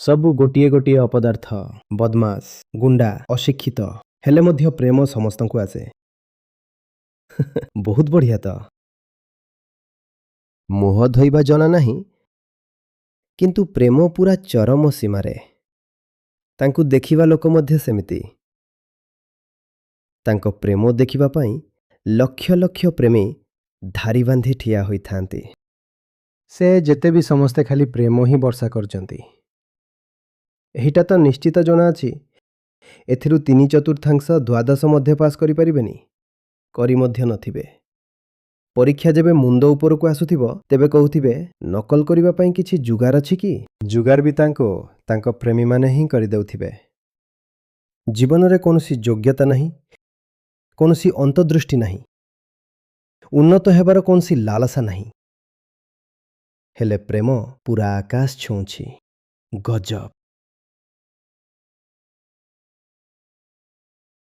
ସବୁ ଗୋଟିଏ ଗୋଟିଏ ଅପଦାର୍ଥ, ବଦମାସ, ଗୁଣ୍ଡା, ଅଶିକ୍ଷିତ ହେଲେ ମଧ୍ୟ ପ୍ରେମ ସମସ୍ତଙ୍କୁ ଆସେ। ବହୁତ ବଢ଼ିଆ ତ। ମୁହ ଧୋଇବା ଜଣା ନାହିଁ, କିନ୍ତୁ ପ୍ରେମ ପୁରା ଚରମ ସୀମାରେ। ତାଙ୍କୁ ଦେଖିବା ଲୋକ ମଧ୍ୟ ସେମିତି। ତାଙ୍କ ପ୍ରେମ ଦେଖିବା ପାଇଁ ଲକ୍ଷ ଲକ୍ଷ ପ୍ରେମୀ ଧାଡ଼ି ବାନ୍ଧି ଠିଆ ହୋଇଥାନ୍ତି। ସେ ଯେତେ ବି ସମସ୍ତେ ଖାଲି ପ୍ରେମ ହିଁ ବର୍ଷା କରିଛନ୍ତି। ଏଇଟା ତ ନିଶ୍ଚିତ ଜଣାଅଛି ଏଥିରୁ 3/4 ଦ୍ୱାଦଶ ମଧ୍ୟ ପାସ୍ କରିପାରିବେନି, କରି ମଧ୍ୟ ନଥିବେ। ପରୀକ୍ଷା ଯେବେ ମୁଣ୍ଡ ଉପରକୁ ଆସୁଥିବ ତେବେ କହୁଥିବେ ନକଲ କରିବା ପାଇଁ କିଛି ଯୁଗାର ଅଛି କି? ଯୁଗାର ବି ତାଙ୍କୁ ତାଙ୍କ ପ୍ରେମୀମାନେ ହିଁ କରିଦେଉଥିବେ। ଜୀବନରେ କୌଣସି ଯୋଗ୍ୟତା ନାହିଁ, କୌଣସି ଅନ୍ତର୍ଦୃଷ୍ଟି ନାହିଁ, ଉନ୍ନତ ହେବାର କୌଣସି ଲାଲସା ନାହିଁ, ହେଲେ ପ୍ରେମ ପୁରା ଆକାଶ ଛୁଉଁଛି। ଗଜବ।